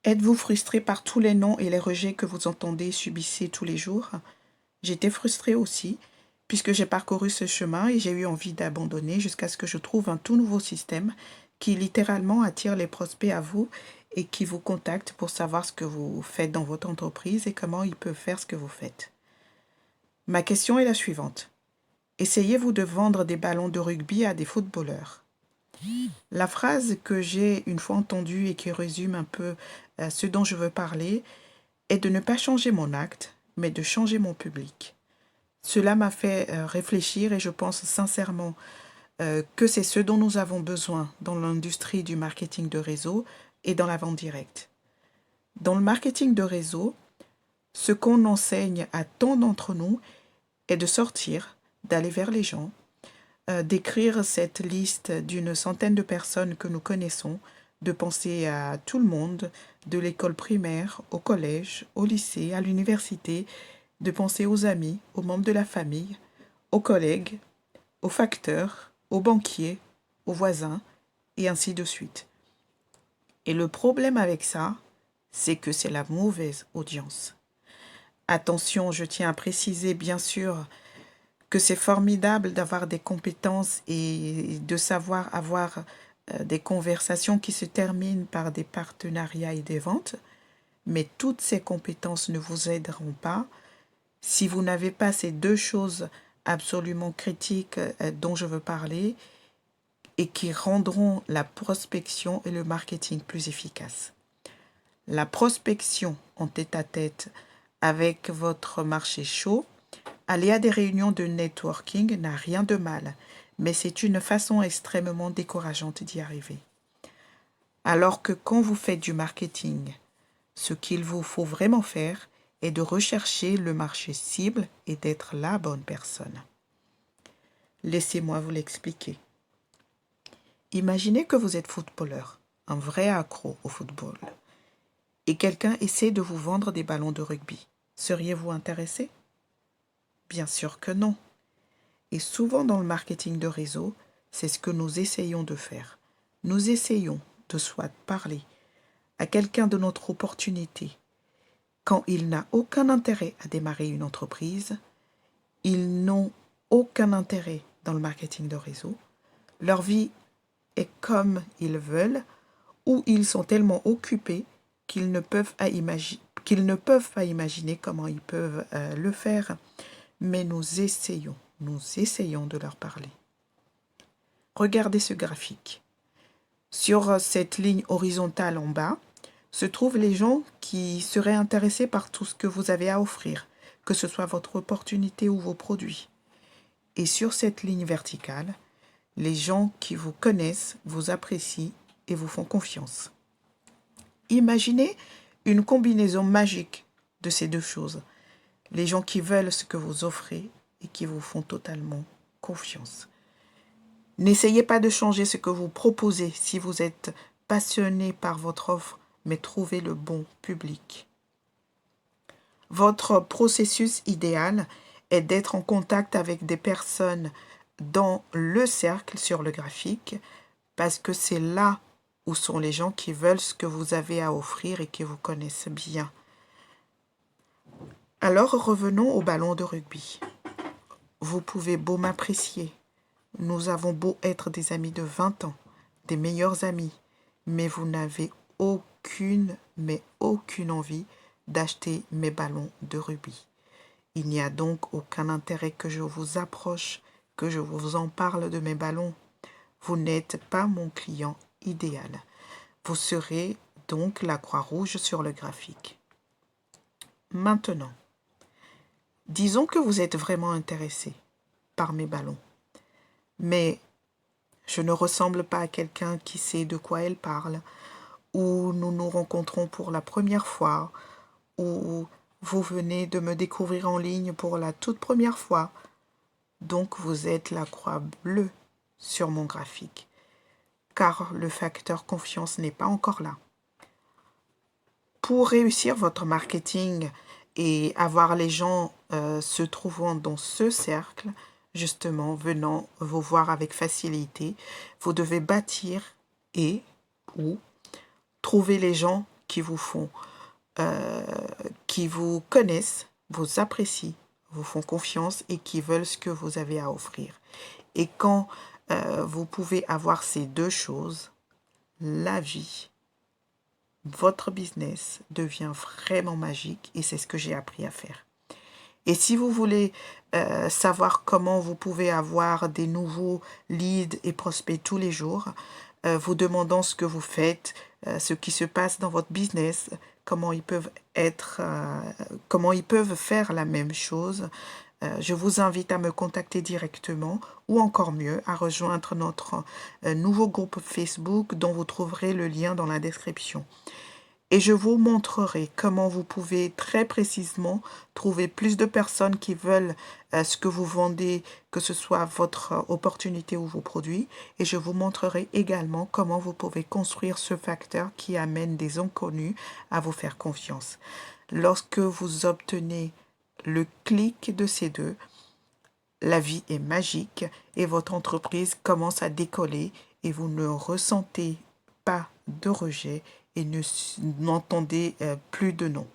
Êtes-vous frustré par tous les noms et les rejets que vous entendez et subissez tous les jours? J'étais frustrée aussi, puisque j'ai parcouru ce chemin et j'ai eu envie d'abandonner jusqu'à ce que je trouve un tout nouveau système qui littéralement attire les prospects à vous et qui vous contacte pour savoir ce que vous faites dans votre entreprise et comment ils peuvent faire ce que vous faites. Ma question est la suivante. Essayez-vous de vendre des ballons de rugby à des footballeurs? La phrase que j'ai une fois entendue et qui résume un peu ce dont je veux parler est de ne pas changer mon acte, mais de changer mon public. Cela m'a fait réfléchir et je pense sincèrement que c'est ce dont nous avons besoin dans l'industrie du marketing de réseau et dans la vente directe. Dans le marketing de réseau, ce qu'on enseigne à tant d'entre nous est de sortir, d'aller vers les gens, d'écrire cette liste d'une centaine de personnes que nous connaissons, de penser à tout le monde, de l'école primaire, au collège, au lycée, à l'université, de penser aux amis, aux membres de la famille, aux collègues, aux facteurs, aux banquiers, aux voisins, et ainsi de suite. Et le problème avec ça, c'est que c'est la mauvaise audience. Attention, je tiens à préciser bien sûr que c'est formidable d'avoir des compétences et de savoir avoir des conversations qui se terminent par des partenariats et des ventes, mais toutes ces compétences ne vous aideront pas si vous n'avez pas ces deux choses absolument critiques dont je veux parler et qui rendront la prospection et le marketing plus efficaces. La prospection en tête-à-tête avec votre marché chaud, aller à des réunions de networking n'a rien de mal, mais c'est une façon extrêmement décourageante d'y arriver. Alors que quand vous faites du marketing, ce qu'il vous faut vraiment faire est de rechercher le marché cible et d'être la bonne personne. Laissez-moi vous l'expliquer. Imaginez que vous êtes footballeur, un vrai accro au football, et quelqu'un essaie de vous vendre des ballons de rugby. Seriez-vous intéressé? Bien sûr que non. Et souvent dans le marketing de réseau, c'est ce que nous essayons de faire. Nous essayons de soit parler à quelqu'un de notre opportunité quand il n'a aucun intérêt à démarrer une entreprise, ils n'ont aucun intérêt dans le marketing de réseau, leur vie est comme ils veulent, ou ils sont tellement occupés qu'ils ne peuvent pas imaginer comment ils peuvent le faire. Mais nous essayons de leur parler. Regardez ce graphique. Sur cette ligne horizontale en bas, se trouvent les gens qui seraient intéressés par tout ce que vous avez à offrir, que ce soit votre opportunité ou vos produits. Et sur cette ligne verticale, les gens qui vous connaissent, vous apprécient et vous font confiance. Imaginez une combinaison magique de ces deux choses. Les gens qui veulent ce que vous offrez et qui vous font totalement confiance. N'essayez pas de changer ce que vous proposez si vous êtes passionné par votre offre, mais trouvez le bon public. Votre processus idéal est d'être en contact avec des personnes dans le cercle sur le graphique, parce que c'est là où sont les gens qui veulent ce que vous avez à offrir et qui vous connaissent bien. Alors revenons au ballon de rugby. Vous pouvez beau m'apprécier. Nous avons beau être des amis de 20 ans, des meilleurs amis, mais vous n'avez aucune envie d'acheter mes ballons de rugby. Il n'y a donc aucun intérêt que je vous approche, que je vous en parle de mes ballons. Vous n'êtes pas mon client idéal. Vous serez donc la croix rouge sur le graphique. Maintenant, disons que vous êtes vraiment intéressé par mes ballons, mais je ne ressemble pas à quelqu'un qui sait de quoi elle parle, ou nous nous rencontrons pour la première fois, ou vous venez de me découvrir en ligne pour la toute première fois. Donc vous êtes la croix bleue sur mon graphique, car le facteur confiance n'est pas encore là. Pour réussir votre marketing et avoir les gens se trouvant dans ce cercle, justement, venant vous voir avec facilité, vous devez bâtir ou trouver les gens qui vous font, euh, qui vous connaissent, vous apprécient, vous font confiance et qui veulent ce que vous avez à offrir. Et quand vous pouvez avoir ces deux choses, la vie, votre business devient vraiment magique et c'est ce que j'ai appris à faire. Et si vous voulez savoir comment vous pouvez avoir des nouveaux leads et prospects tous les jours, vous demandant ce que vous faites, ce qui se passe dans votre business, comment ils peuvent être, comment ils peuvent faire la même chose, je vous invite à me contacter directement ou encore mieux à rejoindre notre nouveau groupe Facebook dont vous trouverez le lien dans la description. Et je vous montrerai comment vous pouvez très précisément trouver plus de personnes qui veulent ce que vous vendez, que ce soit votre opportunité ou vos produits. Et je vous montrerai également comment vous pouvez construire ce facteur qui amène des inconnus à vous faire confiance. Lorsque vous obtenez le clic de ces deux, la vie est magique et votre entreprise commence à décoller et vous ne ressentez pas de rejet et n'entendez plus de non.